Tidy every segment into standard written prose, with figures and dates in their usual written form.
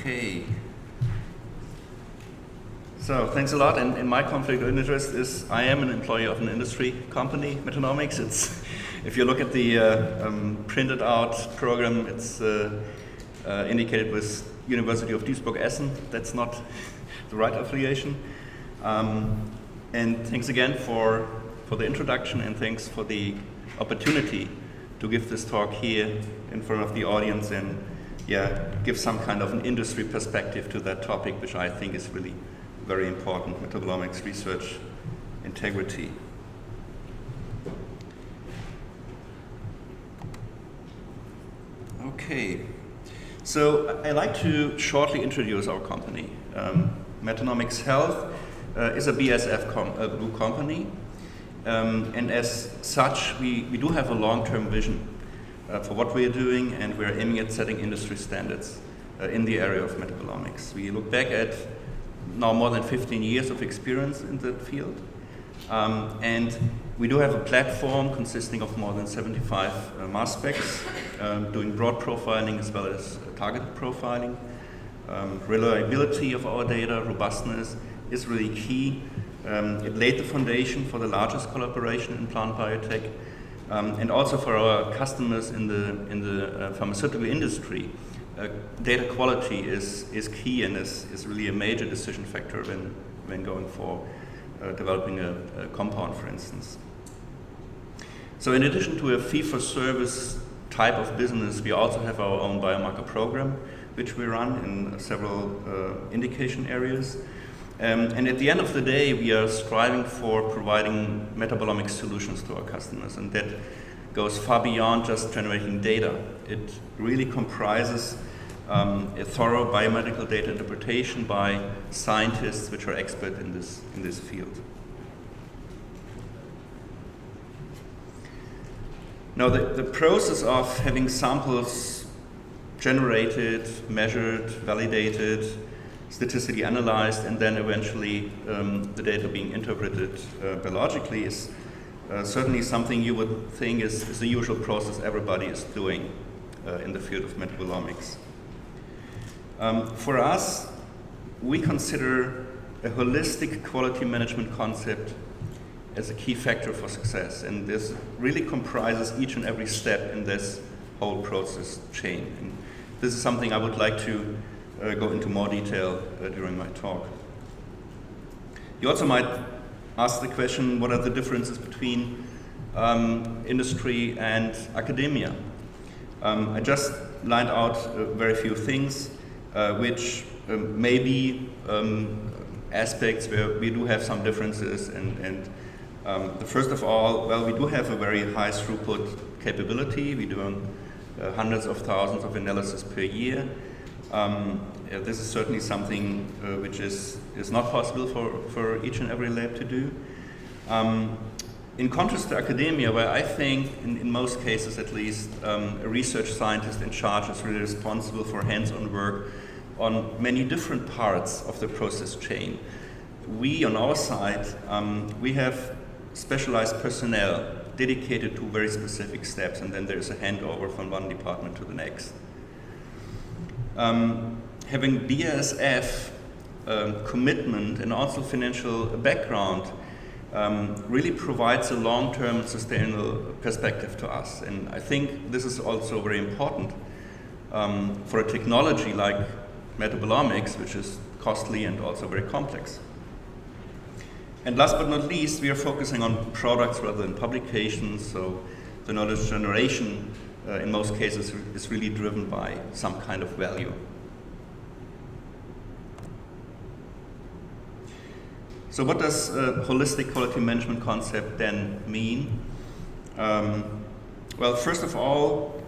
Okay. So thanks a lot. And my conflict of interest is I am an employee of an industry company, Metabolomics. If you look at the printed out program, it's indicated with University of Duisburg-Essen. That's not the right affiliation. And thanks again for the introduction, and thanks for the opportunity to give this talk here in front of the audience and give some kind of an industry perspective to that topic, which I think is really very important, metabolomics research integrity. Okay, so I'd like to shortly introduce our company. Metabolomics Health is a BASF Blue company, and as such, we do have a long-term vision for what we are doing, and we're aiming at setting industry standards in the area of metabolomics. We look back at now more than 15 years of experience in that field, and we do have a platform consisting of more than 75 mass specs, doing broad profiling as well as targeted profiling. Reliability of our data, robustness is really key. It laid the foundation for the largest collaboration in plant biotech, and also for our customers in the pharmaceutical industry. Data quality is key and is really a major decision factor when going for developing a compound, for instance. So in addition to a fee-for-service type of business, we also have our own biomarker program, which we run in several indication areas. And at the end of the day, we are striving for providing metabolomic solutions to our customers, and that goes far beyond just generating data. It really comprises a thorough biomedical data interpretation by scientists which are expert in this field. Now, the process of having samples generated, measured, validated, statistically analyzed, and then eventually the data being interpreted biologically is certainly something you would think is the usual process everybody is doing in the field of metabolomics. For us, we consider a holistic quality management concept as a key factor for success, and this really comprises each and every step in this whole process chain. And this is something I would like to go into more detail during my talk. You also might ask the question, what are the differences between industry and academia? I just lined out very few things which may be aspects where we do have some differences, and the first of all, well, we do have a very high throughput capability. We do hundreds of thousands of analysis per year. This is certainly something which is not possible for each and every lab to do. In contrast to academia, where I think, in most cases at least, a research scientist in charge is really responsible for hands-on work on many different parts of the process chain. We, on our side, we have specialized personnel dedicated to very specific steps, and then there's a handover from one department to the next. Having BASF commitment and also financial background really provides a long-term and sustainable perspective to us. And I think this is also very important for a technology like metabolomics, which is costly and also very complex. And last but not least, we are focusing on products rather than publications, so the knowledge generation in most cases is really driven by some kind of value. So what does holistic quality management concept then mean? Well, first of all,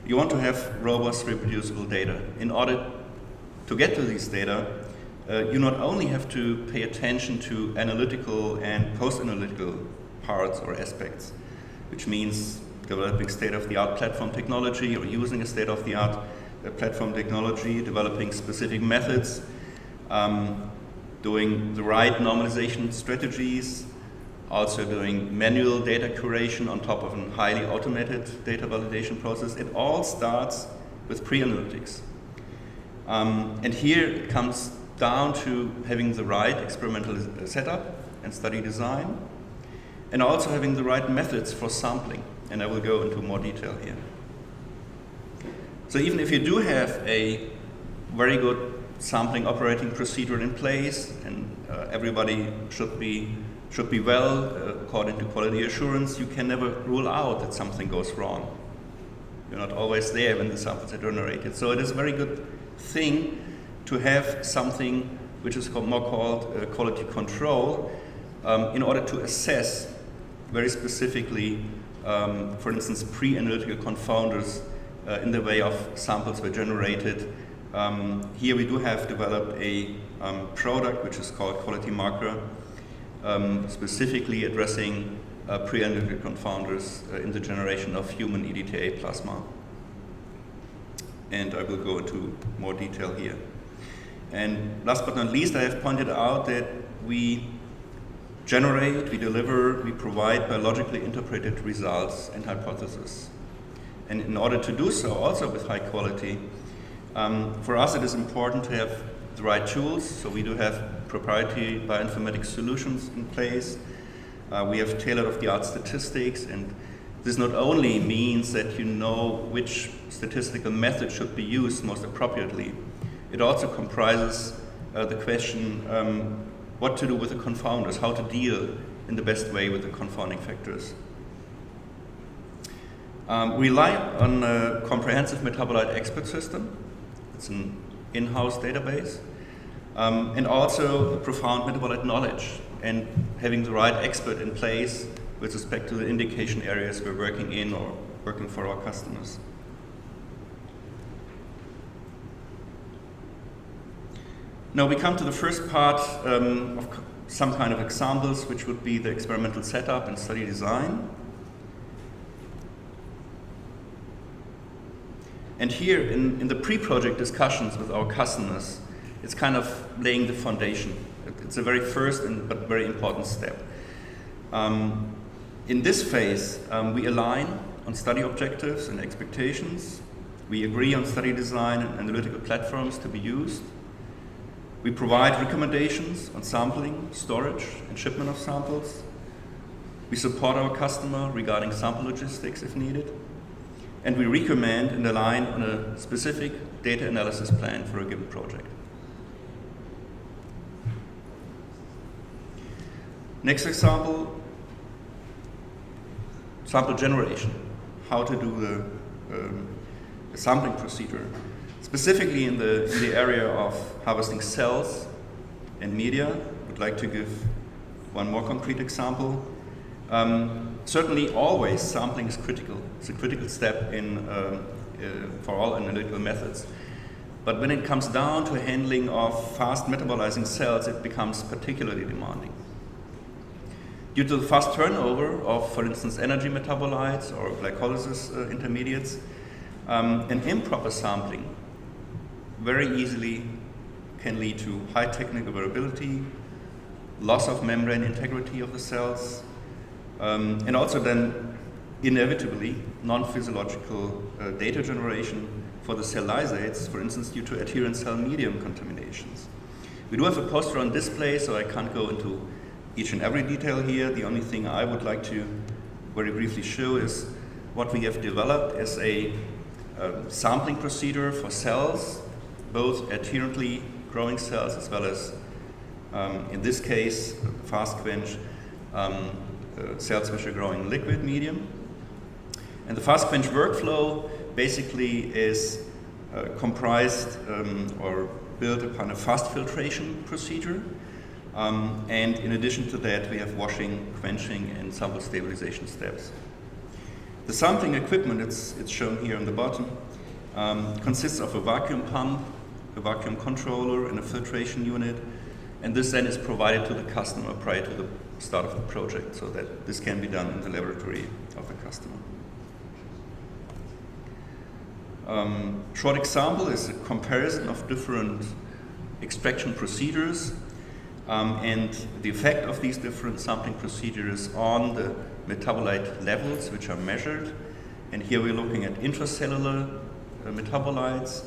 you want to have robust, reproducible data. In order to get to these data, you not only have to pay attention to analytical and post-analytical parts or aspects, which means developing state-of-the-art platform technology or using a state-of-the-art platform technology, developing specific methods, doing the right normalization strategies, also doing manual data curation on top of a highly automated data validation process. It all starts with pre-analytics. And here it comes down to having the right experimental setup and study design, and also having the right methods for sampling. And I will go into more detail here. So even if you do have a very good sampling operating procedure in place, and everybody should be well according to quality assurance, you can never rule out that something goes wrong. You're not always there when the samples are generated. So it is a very good thing to have something which is more called quality control in order to assess very specifically, for instance, pre-analytical confounders in the way of samples were generated. Here we do have developed a product which is called Quality Marker, specifically addressing pre-analytical confounders in the generation of human EDTA plasma. And I will go into more detail here. And last but not least, I have pointed out that we generate, we deliver, we provide biologically interpreted results and hypotheses. And in order to do so, also with high quality, for us it is important to have the right tools. So we do have proprietary bioinformatics solutions in place. We have tailored-of-the-art statistics, and this not only means that you know which statistical method should be used most appropriately, it also comprises the question what to do with the confounders, how to deal in the best way with the confounding factors. We rely on a comprehensive metabolite expert system. It's an in-house database, and also a profound metabolite knowledge, and having the right expert in place with respect to the indication areas we're working in or working for our customers. Now we come to the first part of some kind of examples, which would be the experimental setup and study design. And here in the pre-project discussions with our customers, it's kind of laying the foundation. It's a very first but very important step. In this phase, we align on study objectives and expectations. We agree on study design and analytical platforms to be used. We provide recommendations on sampling, storage, and shipment of samples. We support our customer regarding sample logistics if needed. And we recommend and align on a specific data analysis plan for a given project. Next example, sample generation, how to do the sampling procedure. Specifically in the area of harvesting cells and media, I would like to give one more concrete example. Certainly always sampling is critical. It's a critical step for all analytical methods. But when it comes down to handling of fast metabolizing cells, it becomes particularly demanding. Due to the fast turnover of, for instance, energy metabolites or glycolysis intermediates, an improper sampling very easily can lead to high technical variability, loss of membrane integrity of the cells, and also then inevitably non-physiological data generation for the cell lysates, for instance, due to adherent cell medium contaminations. We do have a poster on display, so I can't go into each and every detail here. The only thing I would like to very briefly show is what we have developed as a sampling procedure for cells, both adherently growing cells as well as, in this case, fast quench cells which are growing in liquid medium. And the fast quench workflow basically is comprised or built upon a fast filtration procedure. And in addition to that, we have washing, quenching, and sample stabilization steps. The sampling equipment, it's shown here on the bottom, consists of a vacuum pump, a vacuum controller, and a filtration unit. And this then is provided to the customer prior to the start of the project, so that this can be done in the laboratory of the customer. Short example is a comparison of different extraction procedures and the effect of these different sampling procedures on the metabolite levels which are measured. And here we're looking at intracellular metabolites,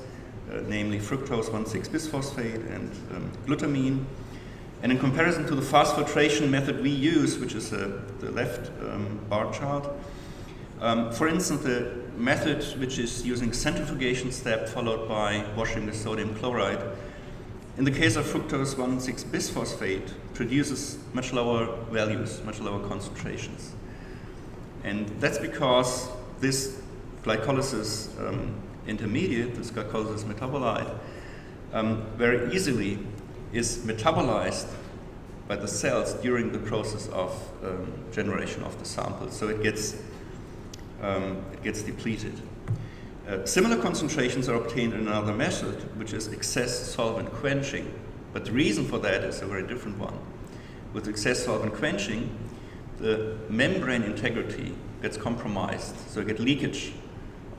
namely fructose 1,6-bisphosphate and glutamine. And in comparison to the fast filtration method we use, which is the left bar chart, for instance, the method which is using centrifugation step followed by washing with sodium chloride, in the case of fructose 1,6-bisphosphate, produces much lower values, much lower concentrations. And that's because this glycolysis intermediate, this glycolysis metabolite, very easily is metabolized by the cells during the process of generation of the sample. So it gets depleted. Similar concentrations are obtained in another method, which is excess solvent quenching. But the reason for that is a very different one. With excess solvent quenching, the membrane integrity gets compromised. So you get leakage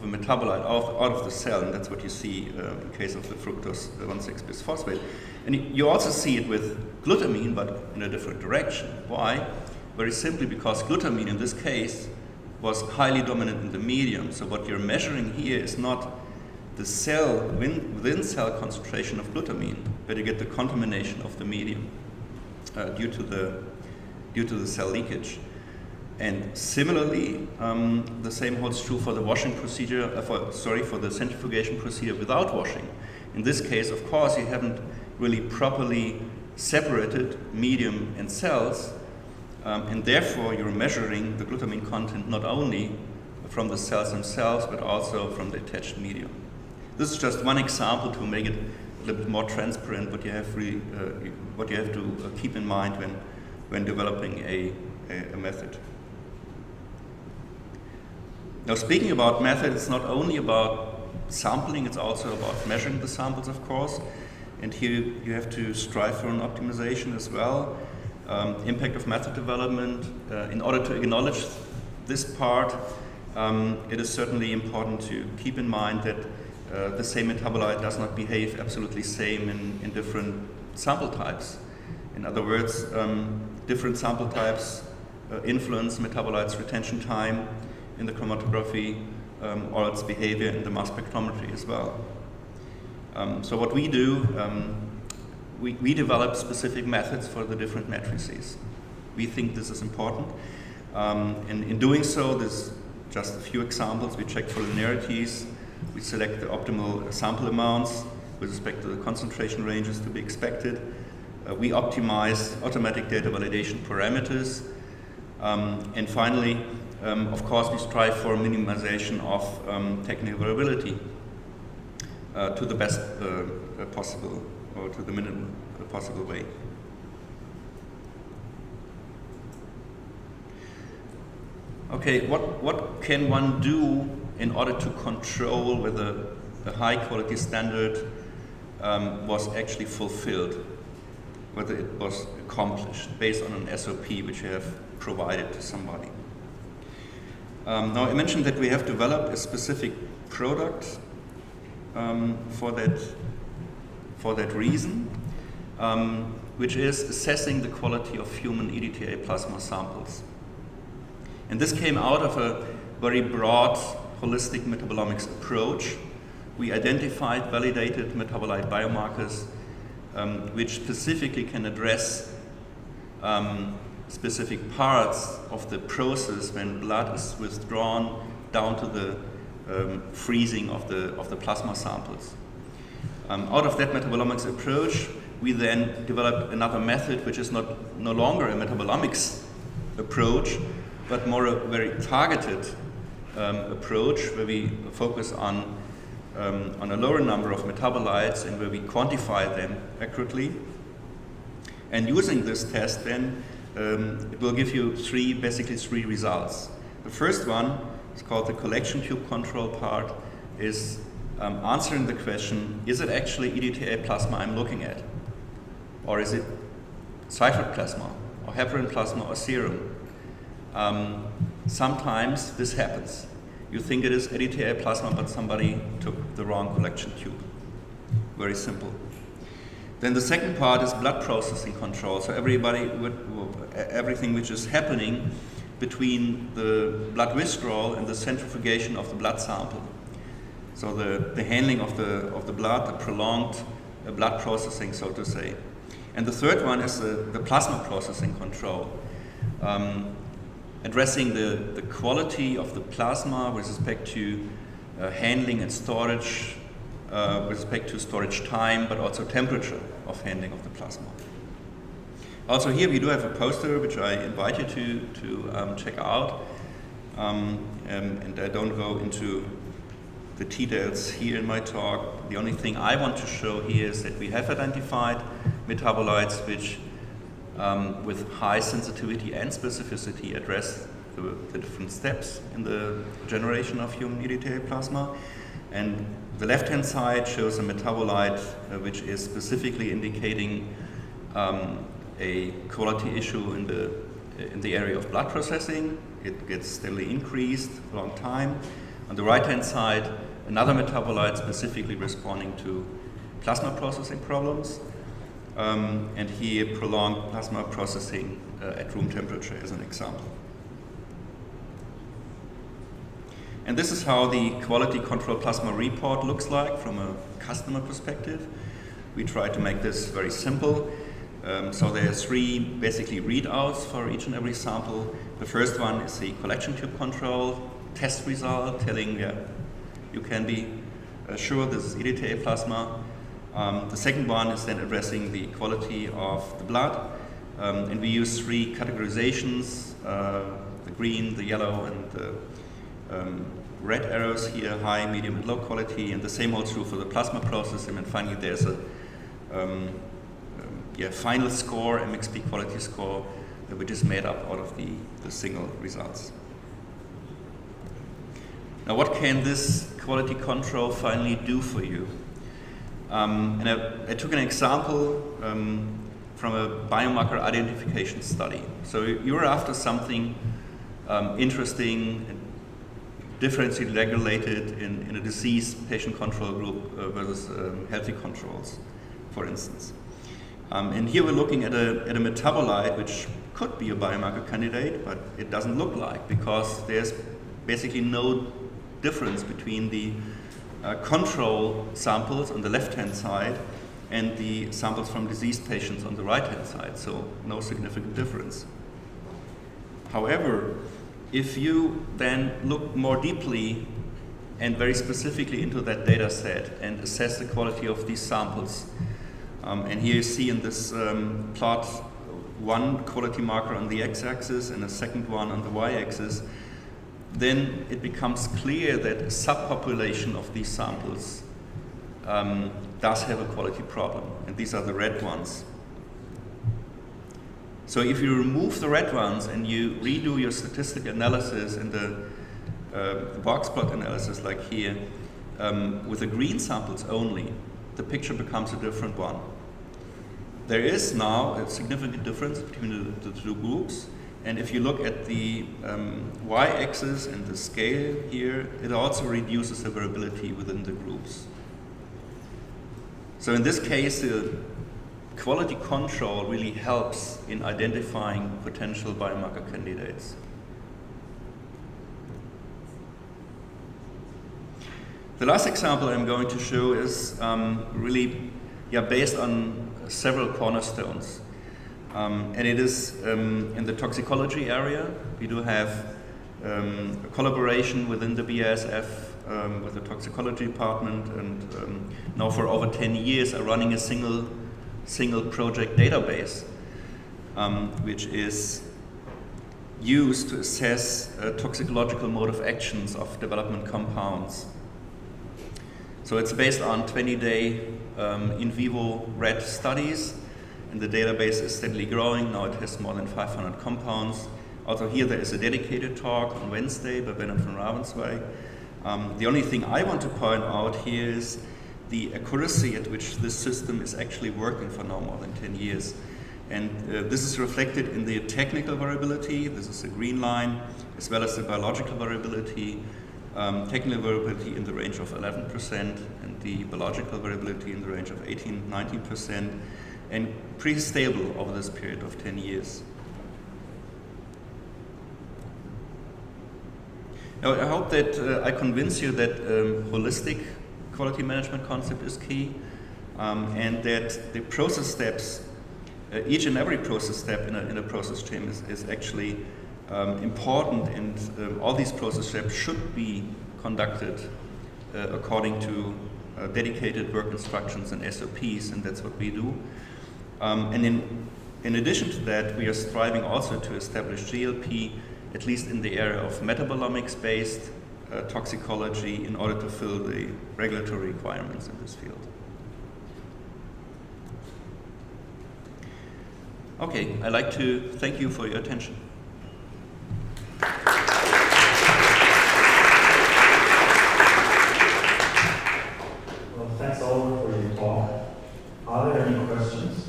of a metabolite out of the cell, and that's what you see in case of the fructose 1,6-bisphosphate. And you also see it with glutamine, but in a different direction. Why? Very simply because glutamine in this case was highly dominant in the medium. So what you're measuring here is not the cell within cell concentration of glutamine, but you get the contamination of the medium due to the cell leakage. And similarly, the same holds true for the washing procedure, for the centrifugation procedure without washing. In this case, of course, you haven't really properly separated medium and cells, and therefore you're measuring the glutamine content not only from the cells themselves, but also from the attached medium. This is just one example to make it a little bit more transparent what you have to keep in mind when developing a method. Now, speaking about method, it's not only about sampling, it's also about measuring the samples, of course. And here you have to strive for an optimization as well. Impact of method development. In order to acknowledge this part, it is certainly important to keep in mind that the same metabolite does not behave absolutely same in different sample types. In other words, different sample types influence metabolites' retention time in the chromatography or its behavior in the mass spectrometry as well. So what we do, we develop specific methods for the different matrices. We think this is important. And in doing so, there's just a few examples. We check for linearities. We select the optimal sample amounts with respect to the concentration ranges to be expected. We optimize automatic data validation parameters. And finally, of course, we strive for minimization of technical variability to the best possible, or to the minimum possible way. Okay, what can one do in order to control whether a high quality standard was actually fulfilled, whether it was accomplished based on an SOP which you have provided to somebody? Now, I mentioned that we have developed a specific product for that reason, which is assessing the quality of human EDTA plasma samples. And this came out of a very broad, holistic metabolomics approach. We identified validated metabolite biomarkers which specifically can address specific parts of the process when blood is withdrawn down to the freezing of the plasma samples. Out of that metabolomics approach, we then developed another method which is no longer a metabolomics approach, but more a very targeted approach where we focus on a lower number of metabolites and where we quantify them accurately. And using this test then, it will give you basically three results. The first one is called the collection tube control part, is answering the question, is it actually EDTA plasma I'm looking at? Or is it citrate plasma, or heparin plasma, or serum? Sometimes this happens. You think it is EDTA plasma, but somebody took the wrong collection tube. Very simple. Then the second part is blood processing control. So everything which is happening between the blood withdrawal and the centrifugation of the blood sample. So the handling of the blood, the prolonged blood processing, so to say. And the third one is the plasma processing control, addressing the quality of the plasma with respect to handling and storage, with respect to storage time, but also temperature of handling of the plasma. Also here we do have a poster which I invite you to check out, and I don't go into the details here in my talk. The only thing I want to show here is that we have identified metabolites which with high sensitivity and specificity address the different steps in the generation of human EDTA plasma. And the left-hand side shows a metabolite which is specifically indicating a quality issue in the area of blood processing. It gets steadily increased for a long time. On the right-hand side, another metabolite specifically responding to plasma processing problems. And here, prolonged plasma processing at room temperature as an example. And this is how the quality control plasma report looks like from a customer perspective. We try to make this very simple. So there are three basically readouts for each and every sample. The first one is the collection tube control test result telling you can be sure this is EDTA plasma. The second one is then addressing the quality of the blood. And we use three categorizations, the green, the yellow, and the red arrows here, high, medium, and low quality. And the same holds true for the plasma processing. And finally, there's a final score, MXP quality score, which is made up out of the single results. Now, what can this quality control finally do for you? And I took an example from a biomarker identification study. So you were after something interesting and differentially regulated in a diseased patient control group versus healthy controls, for instance. And here we're looking at a metabolite which could be a biomarker candidate, but it doesn't look like, because there's basically no difference between the control samples on the left-hand side and the samples from diseased patients on the right-hand side, so no significant difference. However, if you then look more deeply and very specifically into that data set and assess the quality of these samples, and here you see in this plot one quality marker on the x-axis and a second one on the y-axis, then it becomes clear that a subpopulation of these samples does have a quality problem, and these are the red ones. So if you remove the red ones and you redo your statistical analysis and the box plot analysis like here, with the green samples only, the picture becomes a different one. There is now a significant difference between the two groups, and if you look at the y-axis and the scale here, it also reduces the variability within the groups. So in this case, the quality control really helps in identifying potential biomarker candidates. The last example I'm going to show is really based on several cornerstones. And it is in the toxicology area. We do have a collaboration within the BASF with the toxicology department, and now for over 10 years are running a single project database, which is used to assess toxicological mode of actions of development compounds. So it's based on 20-day in vivo rat studies, and the database is steadily growing. Now it has more than 500 compounds. Also here there is a dedicated talk on Wednesday by Bernard van Ravenswijk. The only thing I want to point out here is the accuracy at which this system is actually working for now more than 10 years. And this is reflected in the technical variability. This is the green line, as well as the biological variability. Technical variability in the range of 11%, and the biological variability in the range of 18-19%, and pretty stable over this period of 10 years. Now, I hope that I convince you that holistic quality management concept is key, and that the process steps, each and every process step in a process stream is actually important, and all these process steps should be conducted according to dedicated work instructions and SOPs, and that's what we do. And in addition to that, we are striving also to establish GLP, at least in the area of metabolomics-based toxicology, in order to fill the regulatory requirements in this field. Okay, I'd like to thank you for your attention. Well, thanks all for your talk. Are there any questions?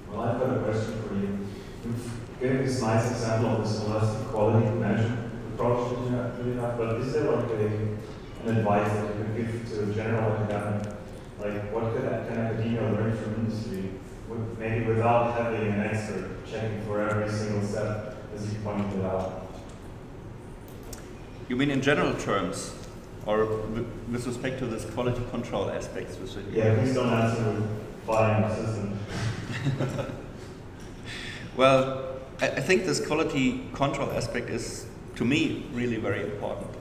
Well, I've got a question for you. You've given this nice example of this holistic quality management approach that you have, but is there like an advice that you could give to a general academic? Like, what can academia learn from industry, maybe without having an expert checking for every single step, as you pointed out? You mean in general terms, or with respect to this quality control aspects? Yeah, please don't answer with buying a system. Well, I think this quality control aspect is, to me, really very important.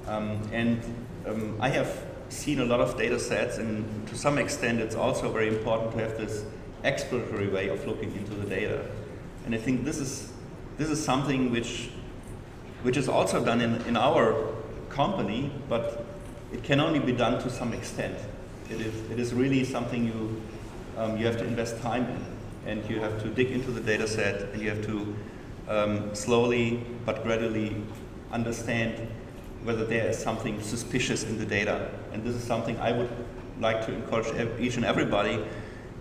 I have seen a lot of data sets, and to some extent it's also very important to have this exploratory way of looking into the data. And I think this is something which is also done in our company, but it can only be done to some extent. It is really something you have to invest time in, and you have to dig into the data set, and you have to slowly but gradually understand whether there is something suspicious in the data. And this is something I would like to encourage each and everybody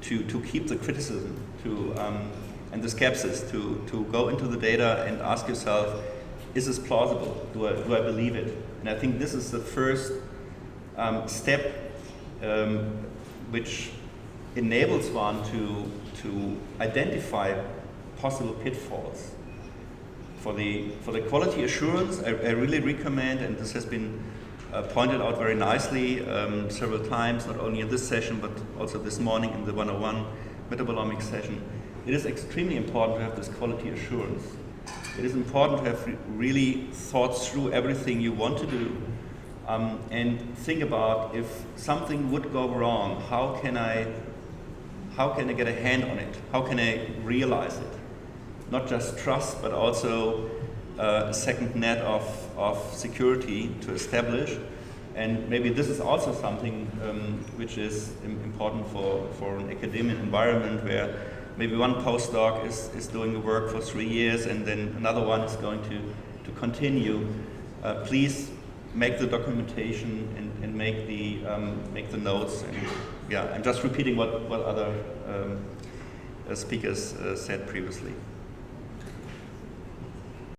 to keep the criticism and the skepsis, to go into the data and ask yourself, is this plausible? Do I believe it? And I think this is the first step which enables one to identify possible pitfalls. For the quality assurance, I really recommend, and this has been pointed out very nicely several times, not only in this session, but also this morning in the 101 Metabolomics session. It is extremely important to have this quality assurance. It is important to have really thought through everything you want to do, and think about, if something would go wrong, how can I get a hand on it? How can I realize it? Not just trust, but also a second net of security to establish. And maybe this is also something which is important for an academic environment, where maybe one postdoc is doing the work for 3 years, and then another one is going to continue. Please make the documentation and make the notes. And yeah, I'm just repeating what other speakers said previously.